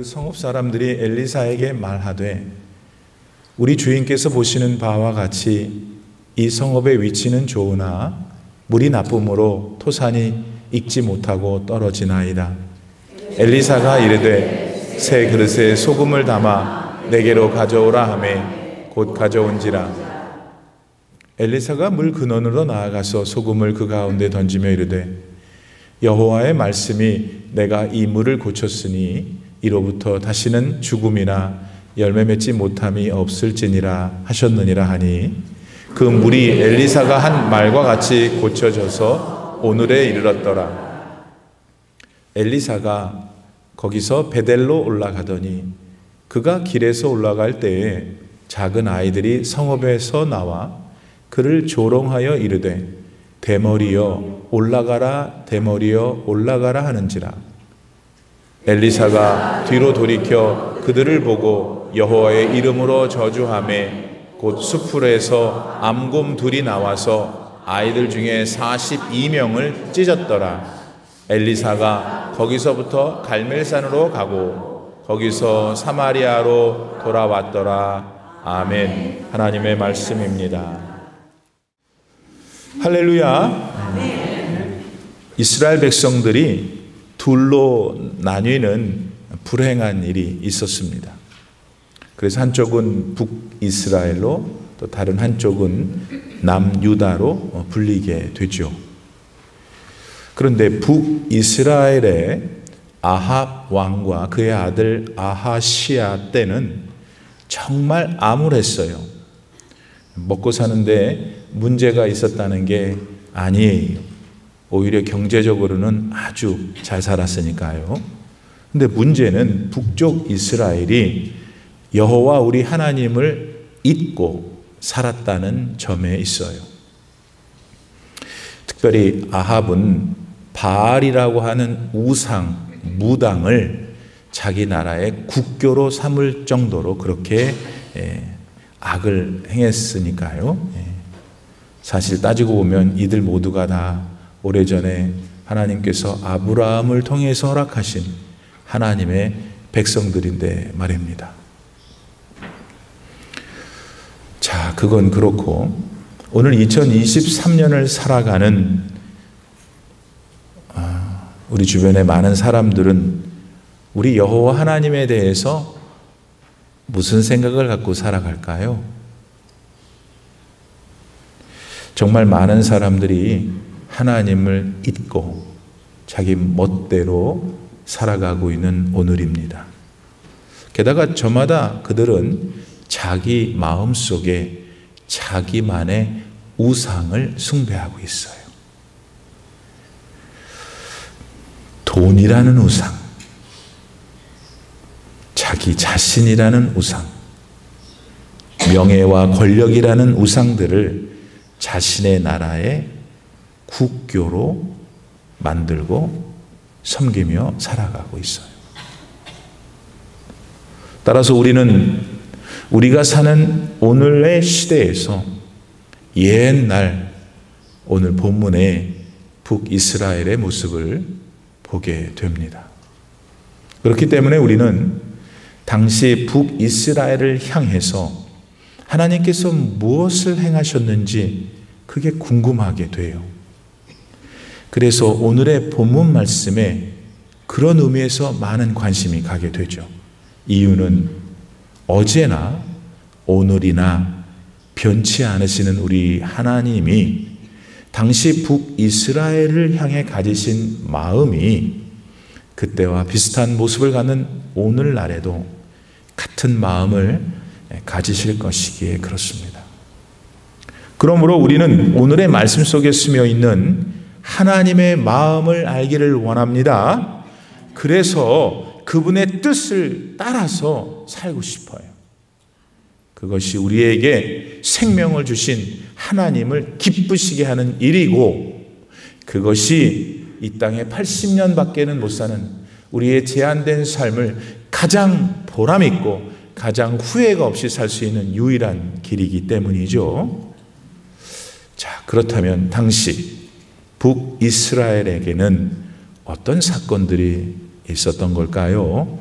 그 성읍 사람들이 엘리사에게 말하되 우리 주인께서 보시는 바와 같이 이 성읍의 위치는 좋으나 물이 나쁨으로 토산이 익지 못하고 떨어지나이다. 엘리사가 이르되 새 그릇에 소금을 담아 내게로 가져오라 하매 곧 가져온지라. 엘리사가 물 근원으로 나아가서 소금을 그 가운데 던지며 이르되 여호와의 말씀이 내가 이 물을 고쳤으니 이로부터 다시는 죽음이나 열매 맺지 못함이 없을지니라 하셨느니라 하니 그 물이 엘리사가 한 말과 같이 고쳐져서 오늘에 이르렀더라. 엘리사가 거기서 베델로 올라가더니 그가 길에서 올라갈 때에 작은 아이들이 성읍에서 나와 그를 조롱하여 이르되 대머리여 올라가라 대머리여 올라가라 하는지라. 엘리사가 뒤로 돌이켜 그들을 보고 여호와의 이름으로 저주하매 곧 수풀에서 암곰 둘이 나와서 아이들 중에 42명을 찢었더라. 엘리사가 거기서부터 갈멜산으로 가고 거기서 사마리아로 돌아왔더라. 아멘. 하나님의 말씀입니다. 할렐루야. 이스라엘 백성들이 둘로 나뉘는 불행한 일이 있었습니다. 그래서 한쪽은 북이스라엘로 또 다른 한쪽은 남유다로 불리게 되죠. 그런데 북이스라엘의 아합 왕과 그의 아들 아하시야 때는 정말 암울했어요. 먹고 사는데 문제가 있었다는 게 아니에요. 오히려 경제적으로는 아주 잘 살았으니까요. 근데 문제는 북쪽 이스라엘이 여호와 우리 하나님을 잊고 살았다는 점에 있어요. 특별히 아합은 바알이라고 하는 우상, 무당을 자기 나라의 국교로 삼을 정도로 그렇게 악을 행했으니까요. 사실 따지고 보면 이들 모두가 다 오래전에 하나님께서 아브라함을 통해서 허락하신 하나님의 백성들인데 말입니다. 자, 그건 그렇고 오늘 2023년을 살아가는 우리 주변의 많은 사람들은 우리 여호와 하나님에 대해서 무슨 생각을 갖고 살아갈까요? 정말 많은 사람들이 하나님을 잊고 자기 멋대로 살아가고 있는 오늘입니다. 게다가 저마다 그들은 자기 마음속에 자기만의 우상을 숭배하고 있어요. 돈이라는 우상, 자기 자신이라는 우상, 명예와 권력이라는 우상들을 자신의 나라의 국교로 만들고 섬기며 살아가고 있어요. 따라서 우리가 사는 오늘의 시대에서 옛날 오늘 본문의 북이스라엘의 모습을 보게 됩니다. 그렇기 때문에 우리는 당시 북이스라엘을 향해서 하나님께서 무엇을 행하셨는지 그게 궁금하게 돼요. 그래서 오늘의 본문 말씀에 그런 의미에서 많은 관심이 가게 되죠. 이유는 어제나 오늘이나 변치 않으시는 우리 하나님이 당시 북이스라엘을 향해 가지신 마음이 그때와 비슷한 모습을 갖는 오늘날에도 같은 마음을 가지실 것이기에 그렇습니다. 그러므로 우리는 오늘의 말씀 속에 스며 있는 하나님의 마음을 알기를 원합니다. 그래서 그분의 뜻을 따라서 살고 싶어요. 그것이 우리에게 생명을 주신 하나님을 기쁘시게 하는 일이고, 그것이 이 땅에 80년밖에는 못 사는 우리의 제한된 삶을 가장 보람있고 가장 후회가 없이 살 수 있는 유일한 길이기 때문이죠. 자, 그렇다면 당시 북이스라엘에게는 어떤 사건들이 있었던 걸까요?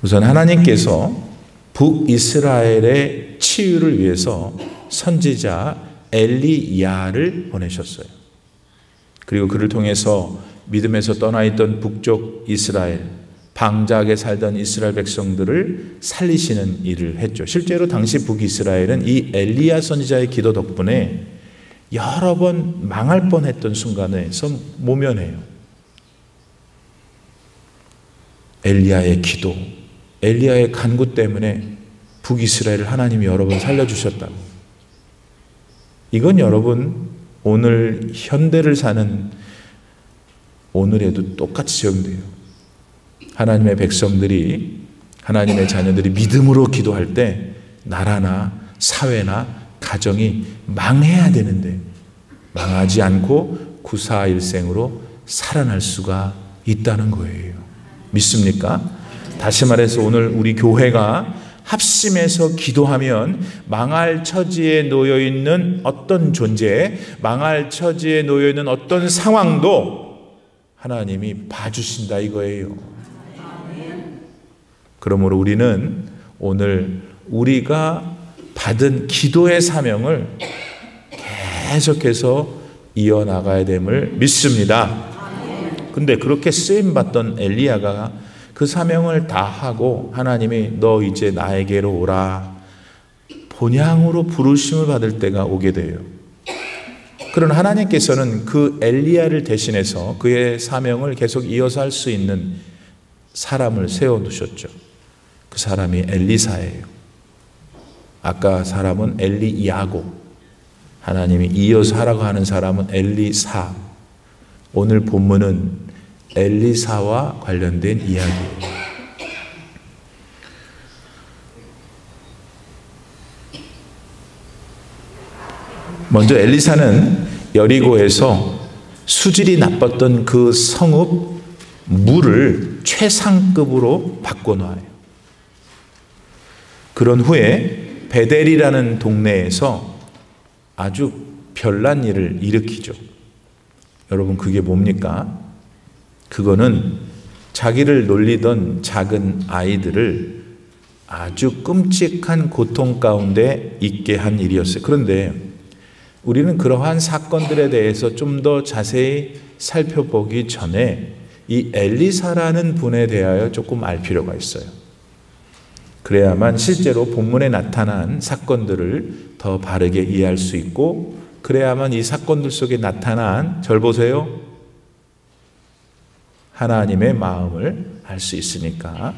우선 하나님께서 북이스라엘의 치유를 위해서 선지자 엘리야를 보내셨어요. 그리고 그를 통해서 믿음에서 떠나 있던 북쪽 이스라엘, 방자하게 살던 이스라엘 백성들을 살리시는 일을 했죠. 실제로 당시 북이스라엘은 이 엘리야 선지자의 기도 덕분에 여러 번 망할 뻔했던 순간에서 모면해요. 엘리야의 기도, 엘리야의 간구 때문에 북이스라엘을 하나님이 여러 번 살려주셨다고. 이건 여러분 오늘 현대를 사는 오늘에도 똑같이 적용돼요. 하나님의 백성들이, 하나님의 자녀들이 믿음으로 기도할 때 나라나 사회나 가정이 망해야 되는데 망하지 않고 구사일생으로 살아날 수가 있다는 거예요. 믿습니까? 다시 말해서 오늘 우리 교회가 합심해서 기도하면 망할 처지에 놓여 있는 어떤 존재, 망할 처지에 놓여 있는 어떤 상황도 하나님이 봐주신다 이거예요. 그러므로 우리는 오늘 우리가 받은 기도의 사명을 계속해서 이어나가야 됨을 믿습니다. 근데 그렇게 쓰임받던 엘리야가 그 사명을 다 하고 하나님이 너 이제 나에게로 오라 본향으로 부르심을 받을 때가 오게 돼요. 그러나 하나님께서는 그 엘리야를 대신해서 그의 사명을 계속 이어서 할 수 있는 사람을 세워두셨죠. 그 사람이 엘리사예요. 아까 사람은 엘리야고 하나님이 이어서 하라고 하는 사람은 엘리사. 오늘 본문은 엘리사와 관련된 이야기예요. 먼저 엘리사는 여리고에서 수질이 나빴던 그 성읍 물을 최상급으로 바꿔놔요. 그런 후에 베델이라는 동네에서 아주 별난 일을 일으키죠. 여러분 그게 뭡니까? 그거는 자기를 놀리던 작은 아이들을 아주 끔찍한 고통 가운데 있게 한 일이었어요. 그런데 우리는 그러한 사건들에 대해서 좀 더 자세히 살펴보기 전에 이 엘리사라는 분에 대하여 조금 알 필요가 있어요. 그래야만 실제로 본문에 나타난 사건들을 더 바르게 이해할 수 있고 그래야만 이 사건들 속에 나타난 절 보세요. 하나님의 마음을 알 수 있으니까.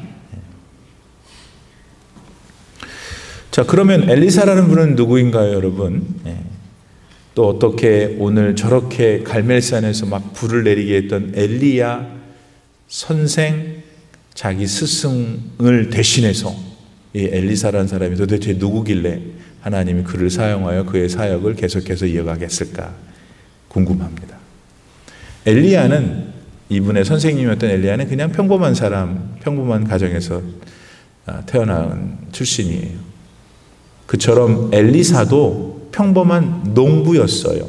자, 그러면 엘리사라는 분은 누구인가요, 여러분? 또 어떻게 오늘 저렇게 갈멜산에서 막 불을 내리게 했던 엘리야 선생 자기 스승을 대신해서 이 엘리사라는 사람이 도대체 누구길래 하나님이 그를 사용하여 그의 사역을 계속해서 이어가게 했을까 궁금합니다. 엘리야는 이분의 선생님이었던 엘리야는 그냥 평범한 사람, 평범한 가정에서 태어난 출신이에요. 그처럼 엘리사도 평범한 농부였어요.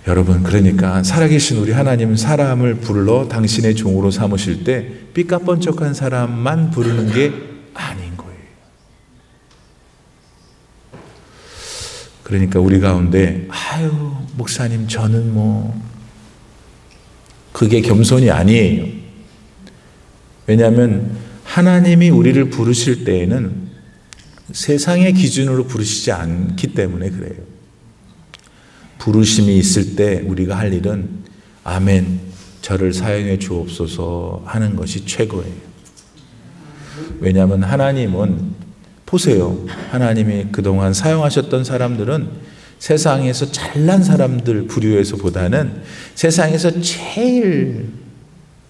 여러분 그러니까 살아계신 우리 하나님은 사람을 불러 당신의 종으로 삼으실 때 삐까뻔쩍한 사람만 부르는 게 아닌 거예요. 그러니까 우리 가운데 아유 목사님 저는 뭐 그게 겸손이 아니에요. 왜냐하면 하나님이 우리를 부르실 때에는 세상의 기준으로 부르시지 않기 때문에 그래요. 부르심이 있을 때 우리가 할 일은 아멘 저를 사용해 주옵소서 하는 것이 최고예요. 왜냐하면 하나님은 보세요. 하나님이 그동안 사용하셨던 사람들은 세상에서 잘난 사람들 부류에서보다는 세상에서 제일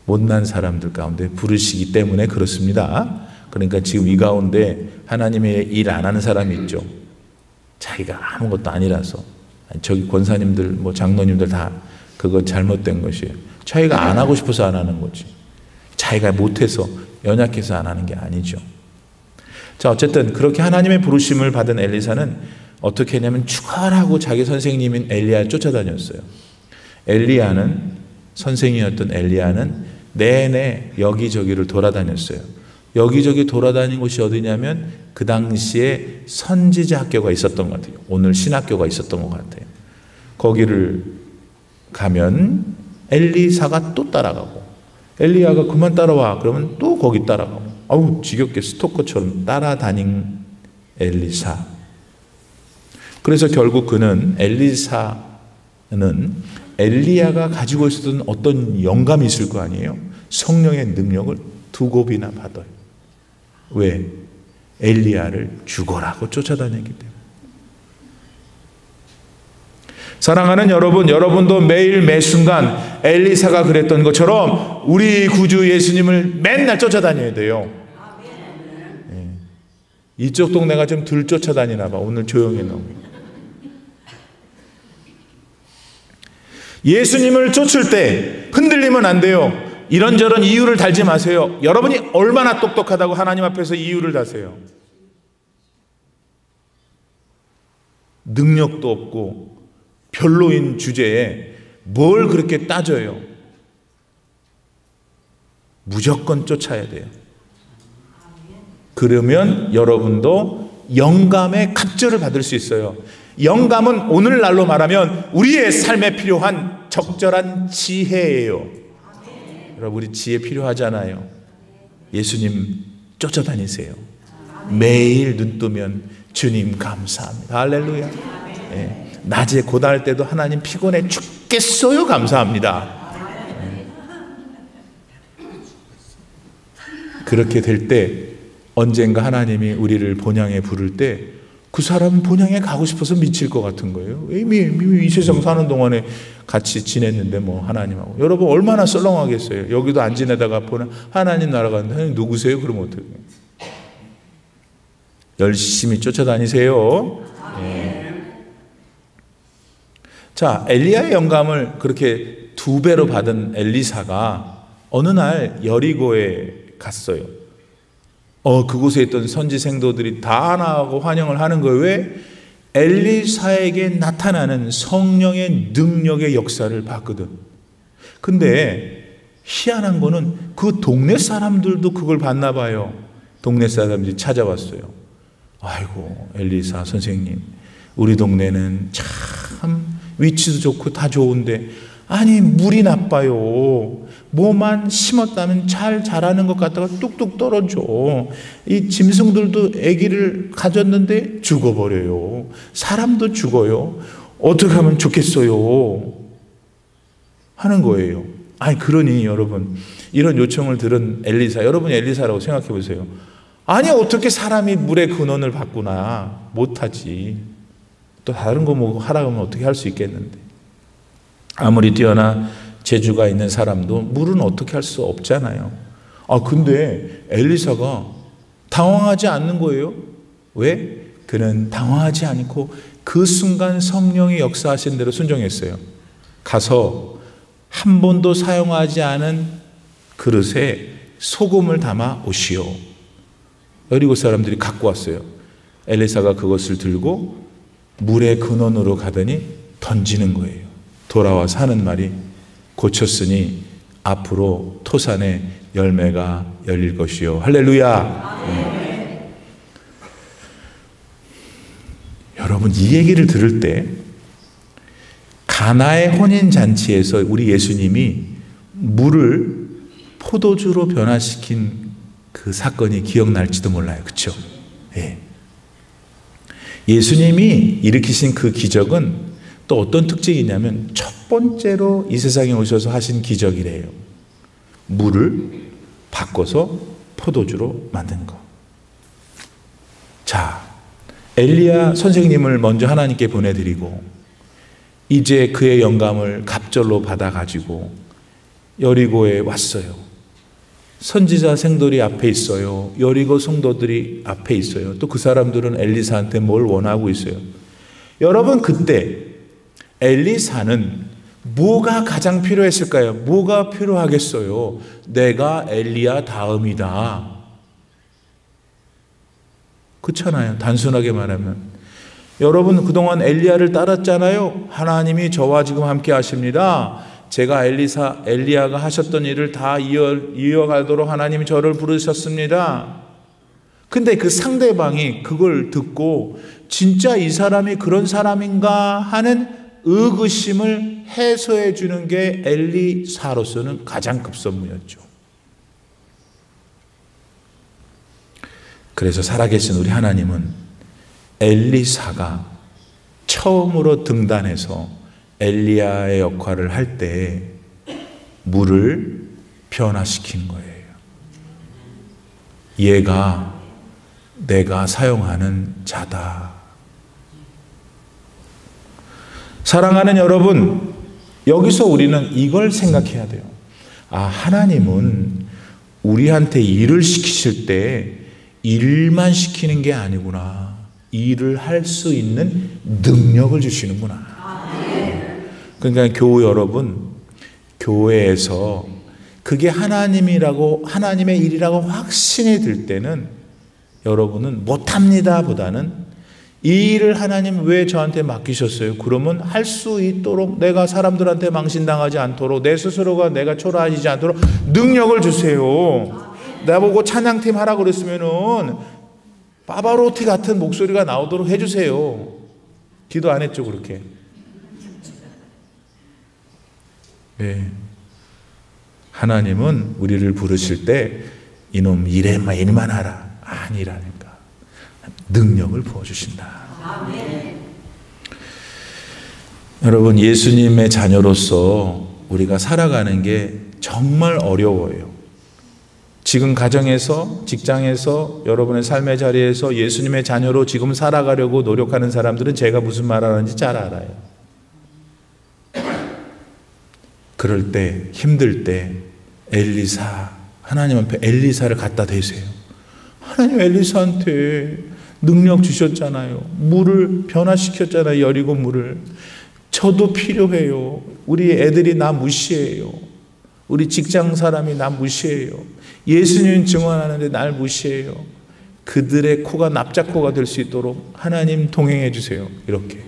못난 사람들 가운데 부르시기 때문에 그렇습니다. 그러니까 지금 이 가운데 하나님의 일 안 하는 사람이 있죠. 자기가 아무것도 아니라서 저기 권사님들 뭐 장로님들 다 그거 잘못된 것이에요. 자기가 안 하고 싶어서 안 하는 거지. 자기가 못해서 연약해서 안 하는 게 아니죠. 자 어쨌든 그렇게 하나님의 부르심을 받은 엘리사는 어떻게 했냐면 죽어라고 자기 선생님인 엘리야를 쫓아다녔어요. 엘리야는 선생이었던 엘리야는 내내 여기저기를 돌아다녔어요. 여기저기 돌아다닌 곳이 어디냐면 그 당시에 선지자 학교가 있었던 것 같아요. 오늘 신학교가 있었던 것 같아요. 거기를 가면 엘리사가 또 따라가고, 엘리야가 그만 따라와 그러면 또 거기 따라가고, 아우 지겹게 스토커처럼 따라다닌 엘리사. 그래서 결국 그는, 엘리사는 엘리야가 가지고 있었던 어떤 영감이 있을 거 아니에요. 성령의 능력을 2곱이나 받아요. 왜? 엘리야를 죽어라고 쫓아다녔기 때문에. 사랑하는 여러분, 여러분도 매일 매순간 엘리사가 그랬던 것처럼 우리 구주 예수님을 맨날 쫓아다녀야 돼요. 네. 이쪽 동네가 좀 덜 쫓아다니나 봐. 오늘 조용히 너무. 예수님을 쫓을 때 흔들리면 안 돼요. 이런저런 이유를 달지 마세요. 여러분이 얼마나 똑똑하다고 하나님 앞에서 이유를 다세요. 능력도 없고 별로인 주제에 뭘 그렇게 따져요. 무조건 쫓아야 돼요. 그러면 여러분도 영감의 갑절을 받을 수 있어요. 영감은 오늘날로 말하면 우리의 삶에 필요한 적절한 지혜예요. 여러분, 우리 지혜 필요하잖아요. 예수님 쫓아다니세요. 매일 눈 뜨면 주님 감사합니다. 할렐루야. 네. 낮에 고단할 때도 하나님 피곤해 죽겠어요. 감사합니다. 네. 그렇게 될 때 언젠가 하나님이 우리를 본향에 부를 때 그 사람은 본향에 가고 싶어서 미칠 것 같은 거예요. 이미 이 세상 사는 동안에 같이 지냈는데 뭐 하나님하고. 여러분 얼마나 썰렁하겠어요. 여기도 안 지내다가 보나 하나님 나라 갔는데 하나님 누구세요? 그러면 어떡해요? 열심히 쫓아다니세요. 네. 자, 엘리야의 영감을 그렇게 2배로 받은 엘리사가 어느 날 여리고에 갔어요. 그곳에 있던 선지 생도들이 다 나오고 환영을 하는 거예요. 왜? 엘리사에게 나타나는 성령의 능력의 역사를 봤거든. 근데 희한한 거는 그 동네 사람들도 그걸 봤나 봐요. 동네 사람들이 찾아왔어요. 아이고 엘리사 선생님, 우리 동네는 참 위치도 좋고 다 좋은데 아니 물이 나빠요. 뭐만 심었다면 잘 자라는 것 같다가 뚝뚝 떨어져. 이 짐승들도 아기를 가졌는데 죽어버려요. 사람도 죽어요. 어떻게 하면 좋겠어요? 하는 거예요. 아니 그러니 여러분, 이런 요청을 들은 엘리사, 여러분이 엘리사라고 생각해 보세요. 아니 어떻게 사람이 물의 근원을 바꾸나. 못하지. 또 다른 거 뭐 하라고 하면 어떻게 할 수 있겠는데. 아무리 뛰어나 재주가 있는 사람도 물은 어떻게 할 수 없잖아요. 근데 엘리사가 당황하지 않는 거예요. 왜? 그는 당황하지 않고 그 순간 성령이 역사하신 대로 순종했어요. 가서 한 번도 사용하지 않은 그릇에 소금을 담아 오시오. 여리고 사람들이 갖고 왔어요. 엘리사가 그것을 들고 물의 근원으로 가더니 던지는 거예요. 돌아와서 하는 말이, 고쳤으니 앞으로 토산에 열매가 열릴 것이요. 할렐루야. 여러분 이 얘기를 들을 때 가나의 혼인잔치에서 우리 예수님이 물을 포도주로 변화시킨 그 사건이 기억날지도 몰라요. 그렇죠? 예. 예수님이 일으키신 그 기적은 또 어떤 특징이 있냐면 첫 번째로 이 세상에 오셔서 하신 기적이래요. 물을 바꿔서 포도주로 만든 거. 자, 엘리야 선생님을 먼저 하나님께 보내드리고 이제 그의 영감을 갑절로 받아가지고 여리고에 왔어요. 선지자 생도들이 앞에 있어요. 여리고 성도들이 앞에 있어요. 또 그 사람들은 엘리사한테 뭘 원하고 있어요. 여러분 그때 엘리사는 뭐가 가장 필요했을까요? 뭐가 필요하겠어요? 내가 엘리야 다음이다. 그렇잖아요. 단순하게 말하면. 여러분 그동안 엘리야를 따랐잖아요. 하나님이 저와 지금 함께 하십니다. 제가 엘리야가 하셨던 일을 다 이어가도록 하나님이 저를 부르셨습니다. 근데 그 상대방이 그걸 듣고 진짜 이 사람이 그런 사람인가 하는 의구심을 해소해 주는 게 엘리사로서는 가장 급선무였죠. 그래서 살아계신 우리 하나님은 엘리사가 처음으로 등단해서 엘리야의 역할을 할 때 물을 변화시킨 거예요. 얘가 내가 사용하는 자다. 사랑하는 여러분, 여기서 우리는 이걸 생각해야 돼요. 아, 하나님은 우리한테 일을 시키실 때 일만 시키는 게 아니구나. 일을 할 수 있는 능력을 주시는구나. 그러니까 교우 여러분, 교회에서 그게 하나님의 일이라고 확신이 들 때는 여러분은 못합니다 보다는 이 일을 하나님 왜 저한테 맡기셨어요? 그러면 할 수 있도록, 내가 사람들한테 망신당하지 않도록, 내 스스로가 내가 초라해지지 않도록 능력을 주세요. 나보고 찬양팀 하라고 그랬으면은 파바로티 같은 목소리가 나오도록 해주세요. 기도 안 했죠, 그렇게? 네. 하나님은 우리를 부르실 때 이놈 일만 하라. 아니라니까. 능력을 부어주신다. 아멘. 여러분, 예수님의 자녀로서 우리가 살아가는 게 정말 어려워요. 지금 가정에서, 직장에서, 여러분의 삶의 자리에서 예수님의 자녀로 지금 살아가려고 노력하는 사람들은 제가 무슨 말 하는지 잘 알아요. 그럴 때, 힘들 때 하나님 앞에 엘리사를 갖다 대세요. 하나님 엘리사한테 능력 주셨잖아요. 물을 변화시켰잖아요. 여리고 물을. 저도 필요해요. 우리 애들이 나 무시해요. 우리 직장 사람이 나 무시해요. 예수님 증언하는데 날 무시해요. 그들의 코가 납작코가 될 수 있도록 하나님 동행해 주세요. 이렇게.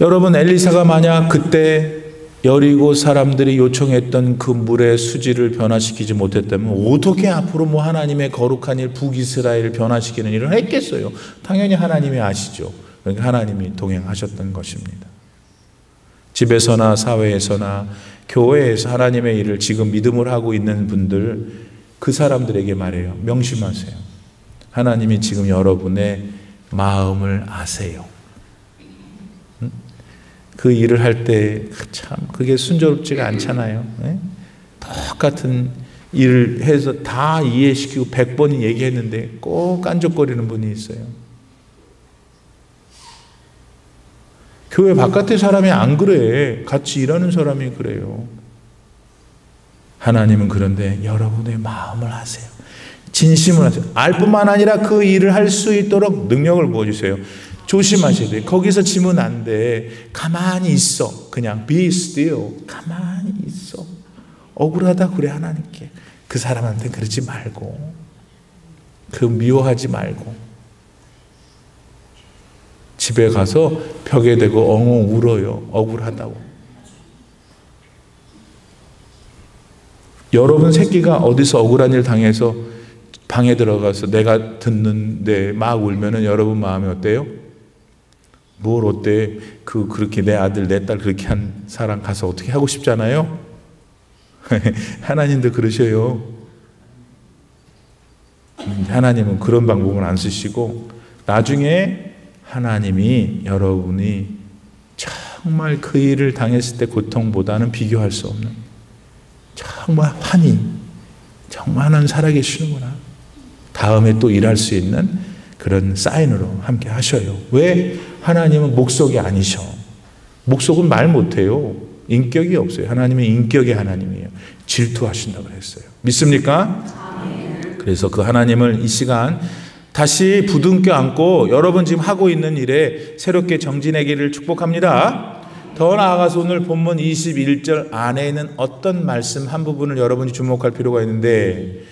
여러분, 엘리사가 만약 그때 여리고 사람들이 요청했던 그 물의 수질을 변화시키지 못했다면 어떻게 앞으로 하나님의 거룩한 일, 북이스라엘을 변화시키는 일을 했겠어요? 당연히 하나님이 아시죠. 그러니까 하나님이 동행하셨던 것입니다. 집에서나 사회에서나 교회에서 하나님의 일을 지금 믿음을 하고 있는 분들, 그 사람들에게 말해요. 명심하세요. 하나님이 지금 여러분의 마음을 아세요. 그 일을 할 때 참 그게 순조롭지가 않잖아요. 네? 똑같은 일을 해서 다 이해시키고 100번이 얘기했는데 꼭 깐족거리는 분이 있어요. 교회 바깥의 사람이 안 그래. 같이 일하는 사람이 그래요. 하나님은 그런데 여러분의 마음을 아세요. 진심을 아세요. 알 뿐만 아니라 그 일을 할 수 있도록 능력을 부어주세요. 조심하셔야 돼요. 거기서 지면 안 돼. 가만히 있어. 그냥 be still. 가만히 있어. 억울하다 그래 하나님께. 그 사람한테 그러지 말고. 그 미워하지 말고. 집에 가서 벽에 대고 엉엉 울어요. 억울하다고. 여러분 새끼가 어디서 억울한 일 당해서 방에 들어가서 내가 듣는데 막 울면은 여러분 마음이 어때요? 뭘 어때? 그렇게 내 아들, 내 딸 그렇게 한 사람 가서 어떻게 하고 싶잖아요? 하나님도 그러셔요. 하나님은 그런 방법을 안 쓰시고 나중에 하나님이 여러분이 정말 그 일을 당했을 때 고통보다는 비교할 수 없는 정말 환희, 정말 하나님 살아계시는구나. 다음에 또 일할 수 있는 그런 사인으로 함께 하셔요. 왜? 하나님은 목석이 아니셔. 목석은 말 못해요. 인격이 없어요. 하나님은 인격의 하나님이에요. 질투하신다고 그랬어요. 믿습니까? 그래서 그 하나님을 이 시간 다시 부둥켜 안고 여러분 지금 하고 있는 일에 새롭게 정진하기를 축복합니다. 더 나아가서 오늘 본문 21절 안에 있는 어떤 말씀 한 부분을 여러분이 주목할 필요가 있는데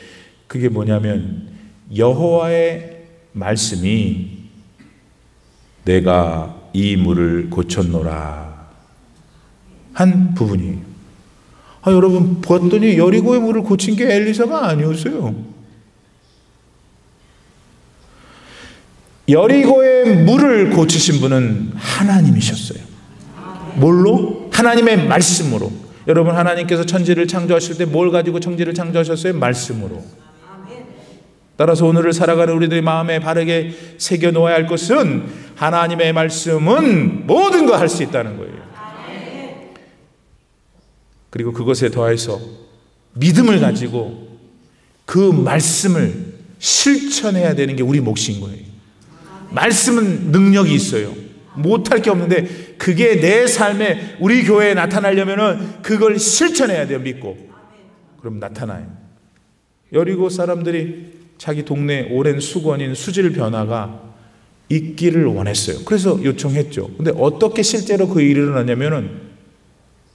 그게 뭐냐면 여호와의 말씀이 내가 이 물을 고쳤노라 한 부분이에요. 여러분 봤더니 여리고의 물을 고친 게 엘리사가 아니었어요. 여리고의 물을 고치신 분은 하나님이셨어요. 뭘로? 하나님의 말씀으로. 여러분, 하나님께서 천지를 창조하실 때 뭘 가지고 천지를 창조하셨어요? 말씀으로. 따라서 오늘을 살아가는 우리들의 마음에 바르게 새겨 놓아야 할 것은 하나님의 말씀은 모든 거 할 수 있다는 거예요. 그리고 그것에 더해서 믿음을 가지고 그 말씀을 실천해야 되는 게 우리 몫인 거예요. 말씀은 능력이 있어요. 못할 게 없는데 그게 내 삶에, 우리 교회에 나타나려면 그걸 실천해야 돼요. 믿고. 그럼 나타나요. 여리고 사람들이 자기 동네 오랜 수건인 수질 변화가 있기를 원했어요. 그래서 요청했죠. 근데 어떻게 실제로 그 일이 일어나냐면은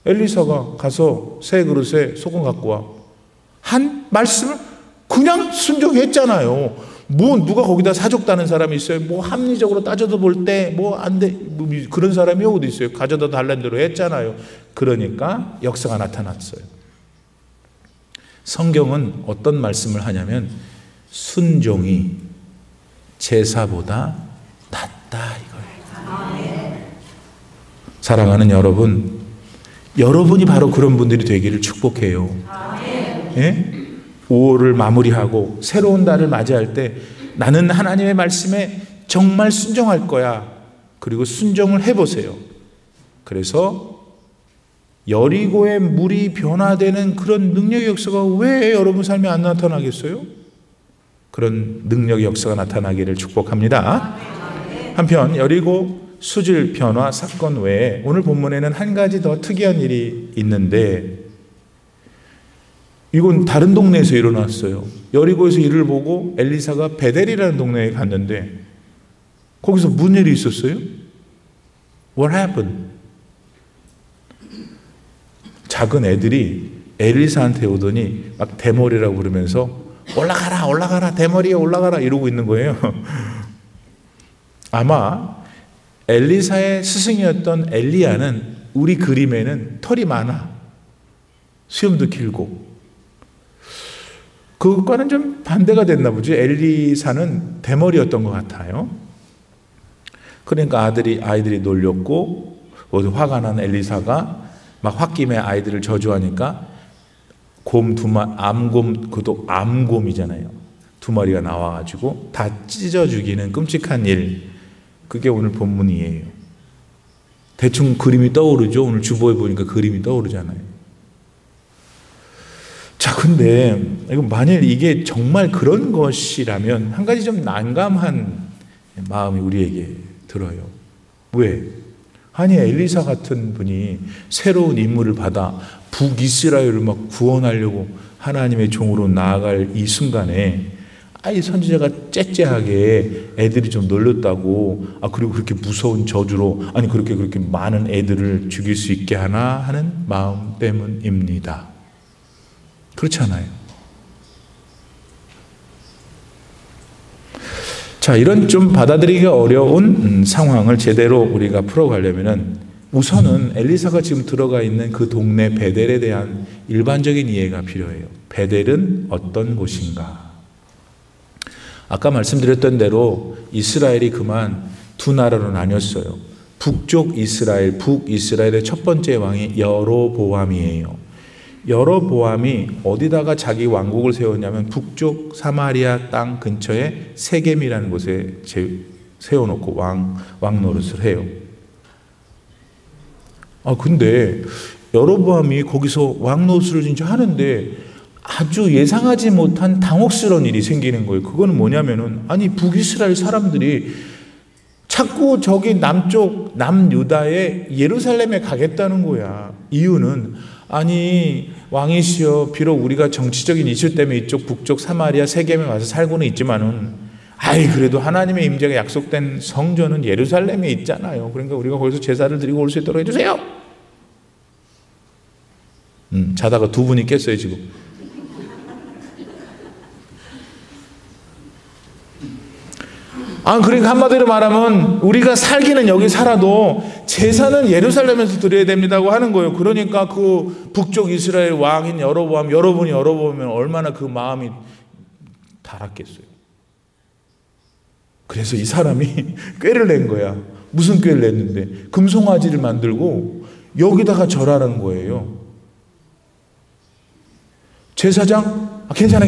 엘리사가 가서 새 그릇에 소금 갖고 와. 한 말씀을 그냥 순종했잖아요. 뭐 누가 거기다 사줬다는 사람이 있어요? 뭐 합리적으로 따져도 볼 때 뭐 안 돼, 뭐 그런 사람이 어디 있어요? 가져다 달라는 대로 했잖아요. 그러니까 역사가 나타났어요. 성경은 어떤 말씀을 하냐면 순종이 제사보다 낫다 이거예요. 사랑하는 여러분, 여러분이 바로 그런 분들이 되기를 축복해요. 예? 5월을 마무리하고 새로운 달을 맞이할 때 나는 하나님의 말씀에 정말 순종할 거야. 그리고 순종을 해보세요. 그래서 여리고의 물이 변화되는 그런 능력의 역사가 왜 여러분 삶에 안 나타나겠어요? 그런 능력의 역사가 나타나기를 축복합니다. 한편 여리고 수질 변화 사건 외에 오늘 본문에는 한 가지 더 특이한 일이 있는데, 이건 다른 동네에서 일어났어요. 여리고에서 일을 보고 엘리사가 베델이라는 동네에 갔는데 거기서 무슨 일이 있었어요? What happened? 작은 애들이 엘리사한테 오더니 막 대머리라고 그러면서 올라가라 올라가라 대머리에 올라가라 이러고 있는 거예요. 아마 엘리사의 스승이었던 엘리야는 우리 그림에는 털이 많아, 수염도 길고, 그것과는 좀 반대가 됐나 보지. 엘리사는 대머리였던 것 같아요. 그러니까 아이들이 놀렸고, 화가 난 엘리사가 막 홧김에 아이들을 저주하니까 암곰, 그것도 암곰이잖아요. 2마리가 나와가지고 다 찢어 죽이는 끔찍한 일. 그게 오늘 본문이에요. 대충 그림이 떠오르죠. 오늘 주보에 보니까 그림이 떠오르잖아요. 자, 근데 만일 이게 정말 그런 것이라면 한 가지 좀 난감한 마음이 우리에게 들어요. 왜? 아니, 엘리사 같은 분이 새로운 임무를 받아 북이스라엘을 막 구원하려고 하나님의 종으로 나아갈 이 순간에 아이 선지자가 째째하게 애들이 좀 놀렸다고, 그리고 그렇게 무서운 저주로, 그렇게 많은 애들을 죽일 수 있게 하나 하는 마음 때문입니다. 그렇잖아요. 자, 이런 좀 받아들이기 어려운 상황을 제대로 우리가 풀어가려면은 우선은 엘리사가 지금 들어가 있는 그 동네 베델에 대한 일반적인 이해가 필요해요. 베델은 어떤 곳인가? 아까 말씀드렸던 대로 이스라엘이 그만 두 나라로 나뉘었어요. 북쪽 이스라엘, 북이스라엘의 첫 번째 왕이 여로보암이에요. 여로보암이 어디다가 자기 왕국을 세웠냐면 북쪽 사마리아 땅 근처에 세겜이라는 곳에 세워놓고 왕 노릇을 해요. 근데 여로보암이 거기서 왕 노릇을 진짜 하는데 아주 예상하지 못한 당혹스러운 일이 생기는 거예요. 그거는 뭐냐면은, 북이스라엘 사람들이 자꾸 저기 남쪽 남유다의 예루살렘에 가겠다는 거야. 이유는 왕이시여, 비록 우리가 정치적인 이슈 때문에 이쪽 북쪽 사마리아 세겜에 와서 살고는 있지만은 그래도 하나님의 임재가 약속된 성전은 예루살렘에 있잖아요. 그러니까 우리가 거기서 제사를 드리고 올 수 있도록 해주세요. 자다가 두 분이 깼어요 지금. 그러니까 한마디로 말하면 우리가 살기는 여기 살아도 제사는 예루살렘에서 드려야 됩니다고 하는 거예요. 그러니까 그 북쪽 이스라엘 왕인 여로보암, 여러분이 열어보면 얼마나 그 마음이 달았겠어요. 그래서 이 사람이 꾀를 낸 거야. 무슨 꾀를 냈는데 금송아지를 만들고 여기다가 절하라는 거예요. 제사장? 괜찮아.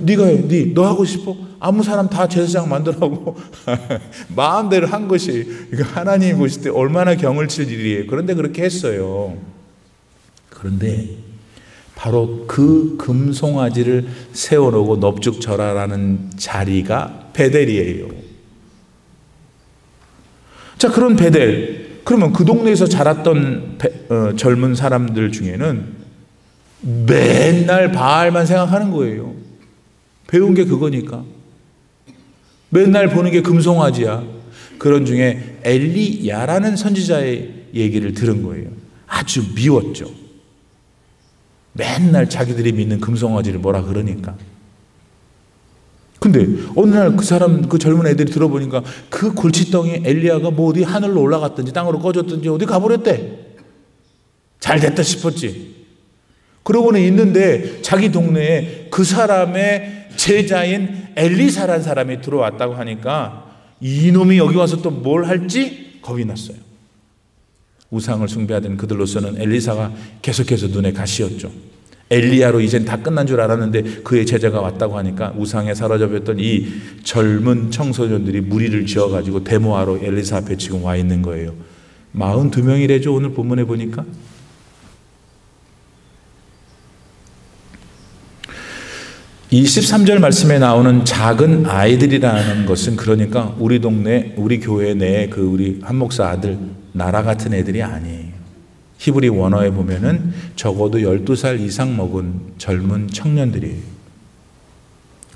네가 해. 너 하고 싶어? 아무 사람 다 제사장 만들라고 마음대로 한 것이 이거 하나님이 보실 때 얼마나 경을 칠 일이에요. 그런데 그렇게 했어요. 그런데 바로 그 금송아지를 세워놓고 넙죽 절하라는 자리가 베델이에요. 자, 그런 베델, 그러면 그 동네에서 자랐던 젊은 사람들 중에는 맨날 바알만 생각하는 거예요. 배운 게 그거니까. 맨날 보는 게 금송아지야. 그런 중에 엘리야라는 선지자의 얘기를 들은 거예요. 아주 미웠죠. 맨날 자기들이 믿는 금송아지를 뭐라 그러니까. 근데 어느 날 그 젊은 애들이 들어보니까 그 골칫덩이 엘리야가 뭐 어디 하늘로 올라갔든지 땅으로 꺼졌든지 어디 가버렸대. 잘 됐다 싶었지. 그러고는 있는데 자기 동네에 그 사람의 제자인 엘리사라는 사람이 들어왔다고 하니까 이놈이 여기 와서 또 뭘 할지 겁이 났어요. 우상을 숭배하던 그들로서는 엘리사가 계속해서 눈에 가시였죠. 엘리야로 이젠 다 끝난 줄 알았는데 그의 제자가 왔다고 하니까 우상에 사로잡혔던 이 젊은 청소년들이 무리를 지어가지고 데모하러 엘리사 앞에 지금 와 있는 거예요. 42명이래죠. 오늘 본문에 보니까. 이 13절 말씀에 나오는 작은 아이들이라는 것은 그러니까 우리 동네, 우리 교회 내에 그 우리 한 목사 아들 나라 같은 애들이 아니에요. 히브리 원어에 보면은 적어도 12살 이상 먹은 젊은 청년들이에요.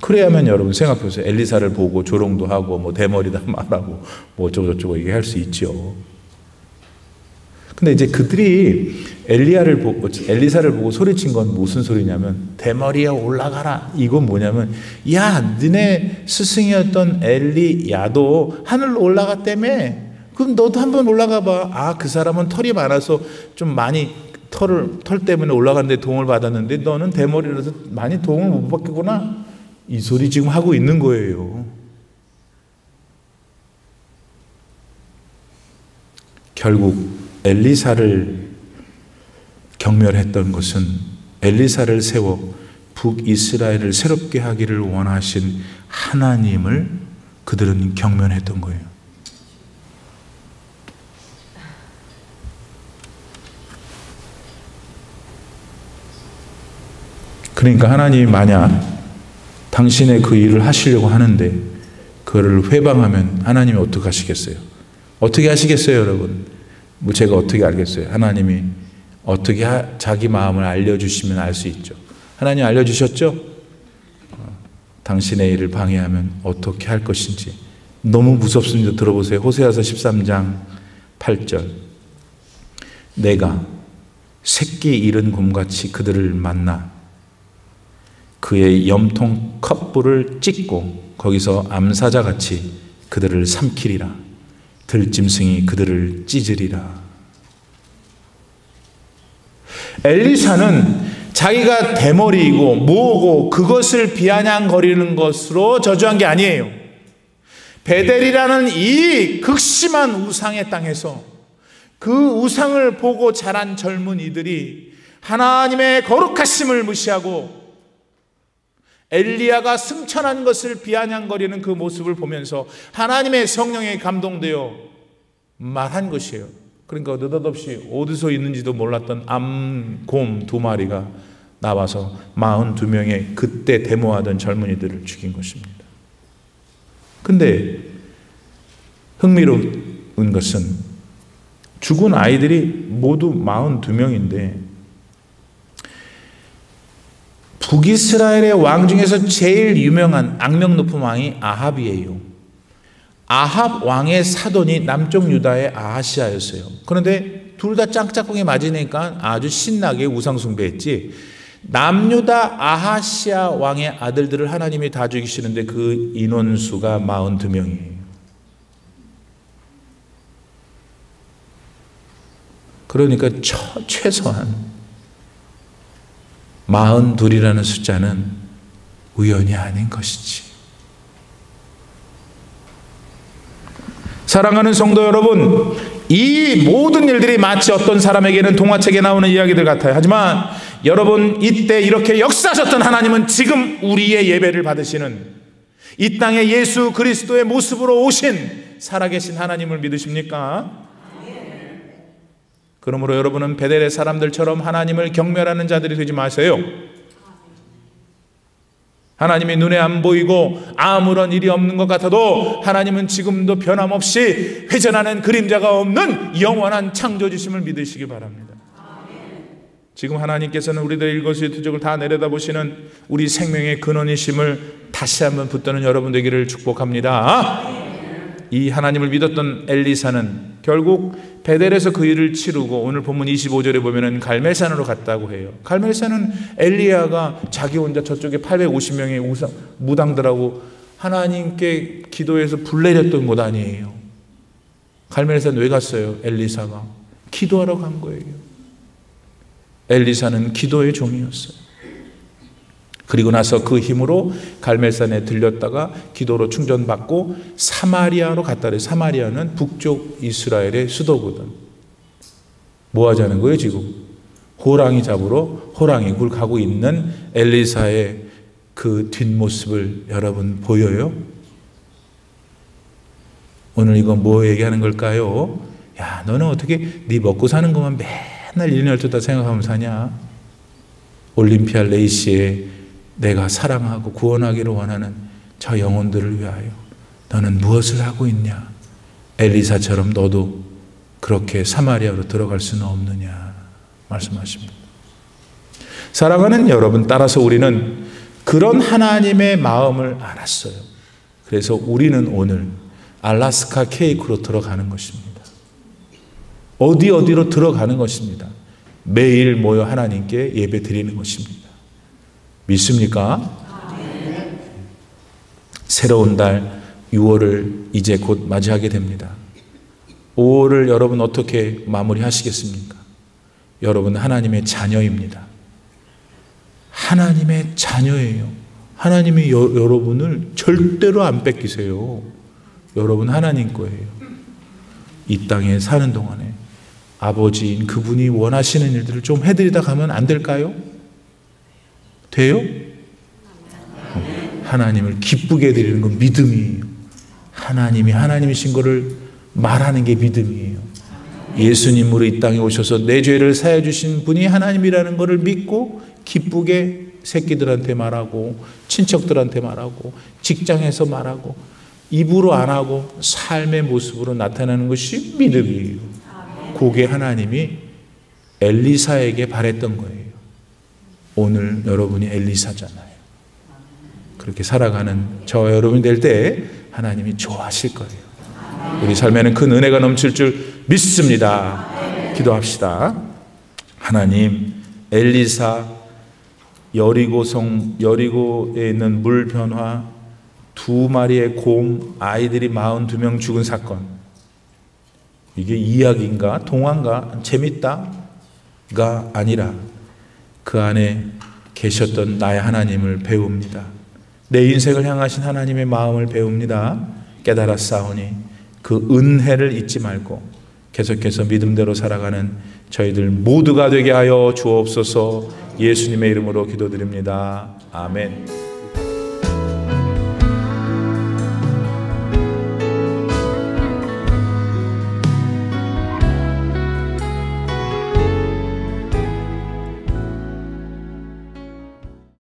그래야만 여러분 생각해보세요. 엘리사를 보고 조롱도 하고 뭐 대머리다 말하고 뭐 어쩌고저쩌고 얘기할 수 있죠. 근데 이제 그들이 엘리사를 보고 소리친 건 무슨 소리냐면 대머리에 올라가라. 이건 뭐냐면 야, 너네 스승이었던 엘리야도 하늘로 올라갔다며. 그럼 너도 한번 올라가 봐. 그 사람은 털이 많아서 좀 많이 털 때문에 올라가는데 도움을 받았는데 너는 대머리라서 많이 도움을 못 받겠구나. 이 소리 지금 하고 있는 거예요. 결국 엘리사를 경멸했던 것은 엘리사를 세워 북이스라엘을 새롭게 하기를 원하신 하나님을 그들은 경멸했던 거예요. 그러니까 하나님이 만약 당신의 그 일을 하시려고 하는데 그거를 회방하면 하나님이 어떻게 하시겠어요? 어떻게 하시겠어요, 여러분? 뭐 제가 어떻게 알겠어요? 하나님이 어떻게 자기 마음을 알려주시면 알 수 있죠. 하나님 알려주셨죠? 당신의 일을 방해하면 어떻게 할 것인지. 너무 무섭습니다. 들어보세요. 호세아서 13장 8절. 내가 새끼 잃은 곰같이 그들을 만나 그의 염통 컵불을 찢고 거기서 암사자같이 그들을 삼키리라. 들짐승이 그들을 찢으리라. 엘리사는 자기가 대머리이고 뭐고 그것을 비아냥거리는 것으로 저주한 게 아니에요. 베델이라는 이 극심한 우상의 땅에서 그 우상을 보고 자란 젊은이들이 하나님의 거룩하심을 무시하고 엘리야가 승천한 것을 비아냥거리는 그 모습을 보면서 하나님의 성령에 감동되어 말한 것이에요. 그러니까 느닷없이 어디서 있는지도 몰랐던 암곰 2마리가 나와서 42명의 그때 데모하던 젊은이들을 죽인 것입니다. 근데 흥미로운 것은 죽은 아이들이 모두 42명인데 북이스라엘의 왕 중에서 제일 유명한 악명 높은 왕이 아합이에요. 아합 왕의 사돈이 남쪽 유다의 아하시아였어요. 그런데 둘 다 짱짝꿍이 맞으니까 아주 신나게 우상 숭배했지. 남유다 아하시아 왕의 아들들을 하나님이 다 죽이시는데 그 인원수가 42명이에요. 그러니까 최소한 42이라는 숫자는 우연이 아닌 것이지. 사랑하는 성도 여러분, 이 모든 일들이 마치 어떤 사람에게는 동화책에 나오는 이야기들 같아요. 하지만 여러분, 이때 이렇게 역사하셨던 하나님은 지금 우리의 예배를 받으시는 이 땅에 예수 그리스도의 모습으로 오신 살아계신 하나님을 믿으십니까? 그러므로 여러분은 베델의 사람들처럼 하나님을 경멸하는 자들이 되지 마세요. 하나님이 눈에 안 보이고 아무런 일이 없는 것 같아도 하나님은 지금도 변함없이 회전하는 그림자가 없는 영원한 창조주심을 믿으시기 바랍니다. 지금 하나님께서는 우리들의 일거수일투족을 다 내려다보시는 우리 생명의 근원이심을 다시 한번 붙드는 여러분 되기를 축복합니다. 이 하나님을 믿었던 엘리사는 결국 베델에서 그 일을 치르고 오늘 본문 25절에 보면은 갈멜산으로 갔다고 해요. 갈멜산은 엘리야가 자기 혼자 저쪽에 850명의 무당들하고 하나님께 기도해서 불 내렸던 곳 아니에요. 갈멜산 왜 갔어요? 엘리사가 기도하러 간 거예요. 엘리사는 기도의 종이었어요. 그리고 나서 그 힘으로 갈멜산에 들렸다가 기도로 충전받고 사마리아로 갔다 그래요. 사마리아는 북쪽 이스라엘의 수도거든. 뭐 하자는 거예요 지금? 호랑이 잡으러 호랑이 굴 가고 있는 엘리사의 그 뒷모습을 여러분 보여요? 오늘 이거 뭐 얘기하는 걸까요? 야, 너는 어떻게 네 먹고 사는 것만 맨날 1년 12달 생각하면서 사냐? 올림피아 레이시에 내가 사랑하고 구원하기를 원하는 저 영혼들을 위하여 너는 무엇을 하고 있냐? 엘리사처럼 너도 그렇게 사마리아로 들어갈 수는 없느냐 말씀하십니다. 사랑하는 여러분, 따라서 우리는 그런 하나님의 마음을 알았어요. 그래서 우리는 오늘 알라스카 케이크로 들어가는 것입니다. 어디로 들어가는 것입니다. 매일 모여 하나님께 예배 드리는 것입니다. 믿습니까? 새로운 달 6월을 이제 곧 맞이하게 됩니다. 5월을 여러분 어떻게 마무리하시겠습니까? 여러분 하나님의 자녀입니다. 하나님의 자녀예요. 하나님이 여러분을 절대로 안 뺏기세요. 여러분 하나님 거예요. 이 땅에 사는 동안에 아버지인 그분이 원하시는 일들을 좀 해드리다 가면 안 될까요? 돼요? 하나님을 기쁘게 해드리는 건 믿음이에요. 하나님이 하나님이신 것을 말하는 게 믿음이에요. 예수님으로 이 땅에 오셔서 내 죄를 사해 주신 분이 하나님이라는 것을 믿고 기쁘게 새끼들한테 말하고 친척들한테 말하고 직장에서 말하고 입으로 안 하고 삶의 모습으로 나타나는 것이 믿음이에요. 그게 하나님이 엘리사에게 바랬던 거예요. 오늘 여러분이 엘리사잖아요. 그렇게 살아가는 저와 여러분이 될 때 하나님이 좋아하실 거예요. 우리 삶에는 큰 은혜가 넘칠 줄 믿습니다. 기도합시다. 하나님, 엘리사 여리고에 있는 물 변화, 2마리의 곰, 아이들이 42명 죽은 사건, 이게 이야기인가 동화인가 재밌다가 아니라 그 안에 계셨던 나의 하나님을 배웁니다. 내 인생을 향하신 하나님의 마음을 배웁니다. 깨달았사오니 그 은혜를 잊지 말고 계속해서 믿음대로 살아가는 저희들 모두가 되게 하여 주옵소서. 예수님의 이름으로 기도드립니다. 아멘.